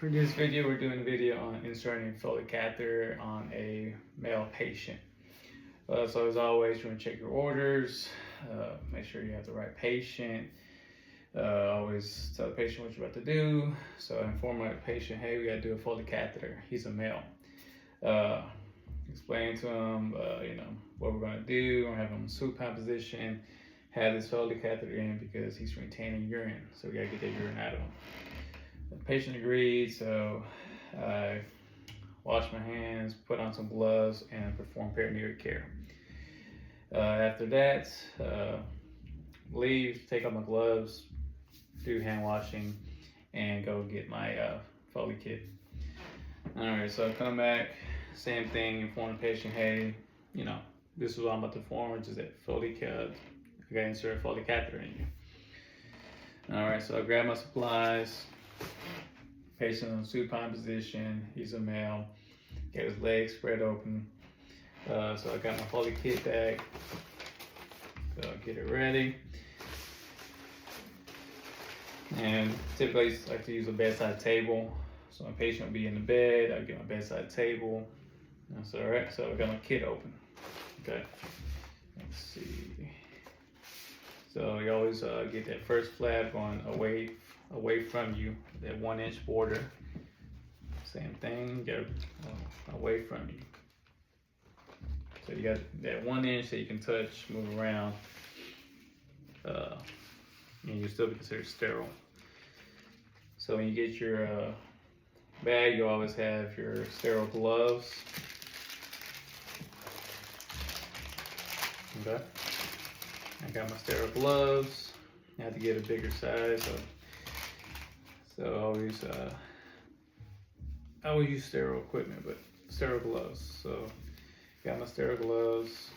For this video, we're doing a video on inserting foley catheter on a male patient. So as always, you want to check your orders, make sure you have the right patient. Always tell the patient what you're about to do. So inform my patient, hey, we got to do a foley catheter. He's a male. Explain to him, what we're going to do. We're going to have him in supine position, have this foley catheter in because he's retaining urine. So we got to get that urine out of him. The patient agreed, so I washed my hands, put on some gloves, and performed peritoneal care. After that, leave, take off my gloves, do hand washing, and go get my Foley kit. Alright, so I come back, same thing, inform the patient, hey, this is what I'm about to perform, which is that Foley catheter. I got to insert a Foley catheter in you. Alright, so I grab my supplies. Patient in supine position, he's a male, got his legs spread open. So I got my Foley kit bag, so I'll get it ready. And typically I like to use a bedside table. So my patient will be in the bed, I'll get my bedside table. That's all right, so I got my kit open. Okay, let's see. So you always get that first flap going away from you, that 1 inch border. Same thing, get away from you. So you got that 1 inch that you can touch, move around, and you'll still be considered sterile. So when you get your bag, you always have your sterile gloves. Okay, I got my sterile gloves. I had to get a bigger size. So I always use sterile equipment, but sterile gloves. So got my sterile gloves.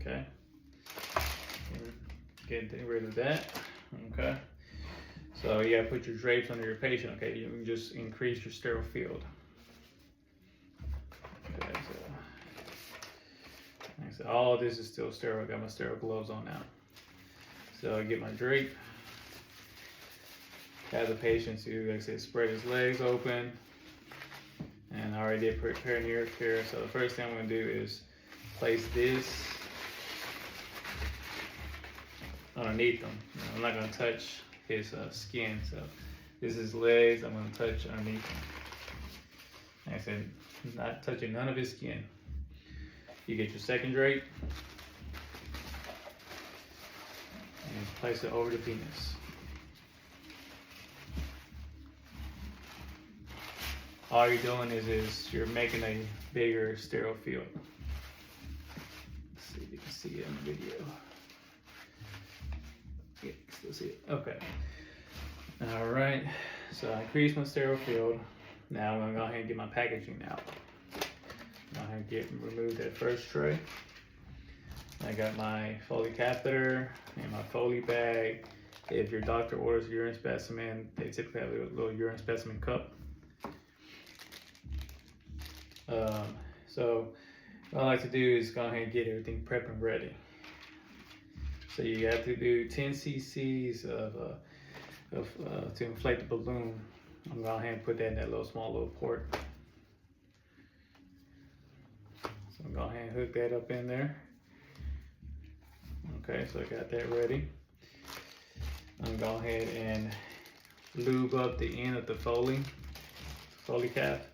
Okay. Get rid of that. Okay. So you gotta put your drapes under your patient. Okay, you can just increase your sterile field. Okay, so all of this is still sterile. I got my sterile gloves on now. So I get my drape. Have the patient to, like I said, spread his legs open. And I already did peritoneal care. So the first thing I'm gonna do is place this underneath him. I'm not gonna touch his skin. So this is his legs. I'm gonna touch underneath him. Like I said, not touching none of his skin. You get your second drape and place it over the penis. All you're doing is you're making a bigger sterile field. Let's see if you can see it in the video. Yeah, you can still see it. Okay. All right. So I increased my sterile field. Now I'm gonna go ahead and get my packaging out. Go ahead and remove that first tray. I got my Foley catheter and my Foley bag. If your doctor orders a urine specimen, they typically have a little urine specimen cup. So what I like to do is go ahead and get everything prepped and ready. So you have to do 10 cc's to inflate the balloon. I'm going to go ahead and put that in that small little port. So I'm going to go ahead and hook that up in there. Okay, so I got that ready. I'm going to go ahead and lube up the end of the Foley cap.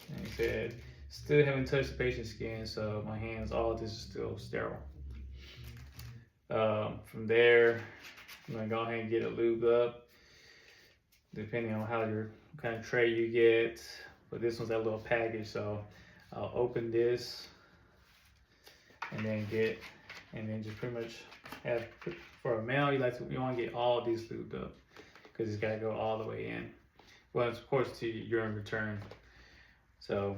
And he said, still haven't touched the patient's skin, so my hands, all of this is still sterile. From there, I'm gonna go ahead and get it lubed up, depending on what kind of tray you get. But this one's that little package, so I'll open this and then just pretty much have, for a male, you want to get all of these lubed up because it's got to go all the way in. Well, of course, to urine return. So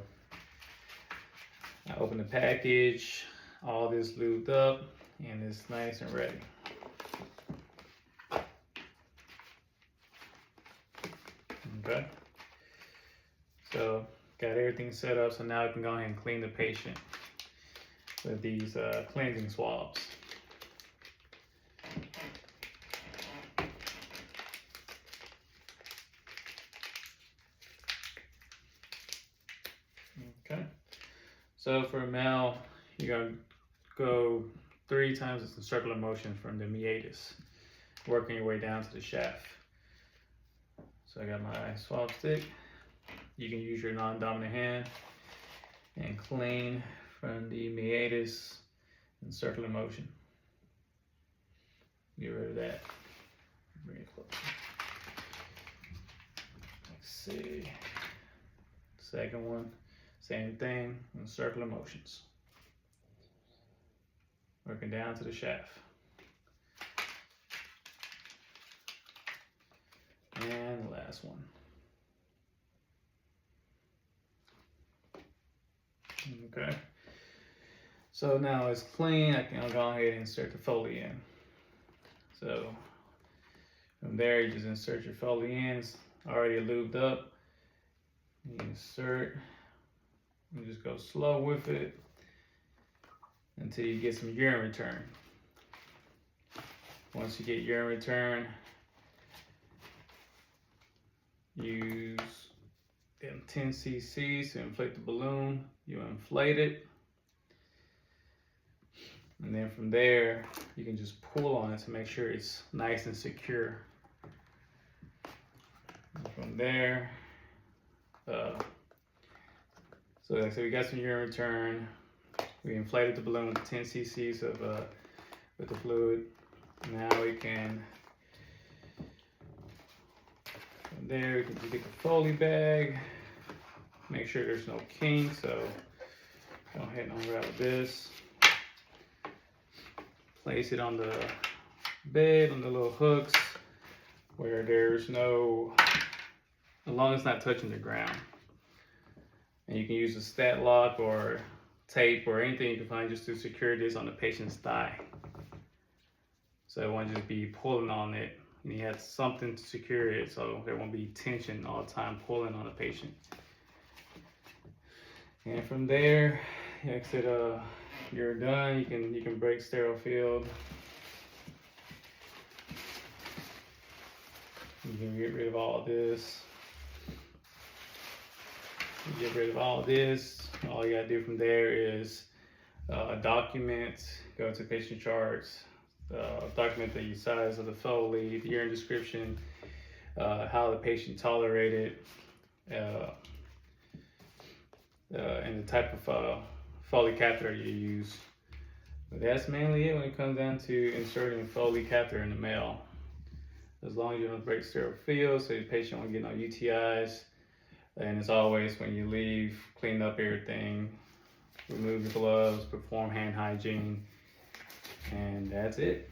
I open the package, all this lubed up, and it's nice and ready. Okay. So got everything set up, so now I can go ahead and clean the patient with these cleansing swabs. Okay, so for a male, you're gonna go 3 times in circular motion from the meatus, working your way down to the shaft. So I got my swab stick. You can use your non-dominant hand and clean from the meatus in circular motion. Get rid of that. Bring it closer. Let's see. Second one, same thing in circular motions. Working down to the shaft. And the last one. Okay. So now it's clean. I can go ahead and insert the foley in. So from there, you just insert your foley in. It's already lubed up. You insert. You just go slow with it until you get some urine return. Once you get urine return, use 10 cc to inflate the balloon. You inflate it, and then from there you can just pull on it to make sure it's nice and secure. And from there, so like I said, we got some urine return. We inflated the balloon with 10 cc's of with the fluid. Now we can, from there, we can just get the Foley bag. Make sure there's no kink, so go ahead and unravel this. Place it on the bed, on the little hooks, where there's no, as long as it's not touching the ground. And you can use a stat lock or tape or anything you can find just to secure this on the patient's thigh. So it won't just be pulling on it. And you have something to secure it so there won't be tension all the time pulling on the patient. And from there, like I said, you're done. You can break sterile field. You can get rid of all of this. You get rid of all of this. All you gotta do from there is document, go to patient charts, document the size of the Foley, the urine description, how the patient tolerated, and the type of Foley catheter you use. But that's mainly it when it comes down to inserting a Foley catheter in the male. As long as you don't break sterile field, so the patient won't get no UTIs. And as always, when you leave, clean up everything, remove your gloves, perform hand hygiene, and that's it.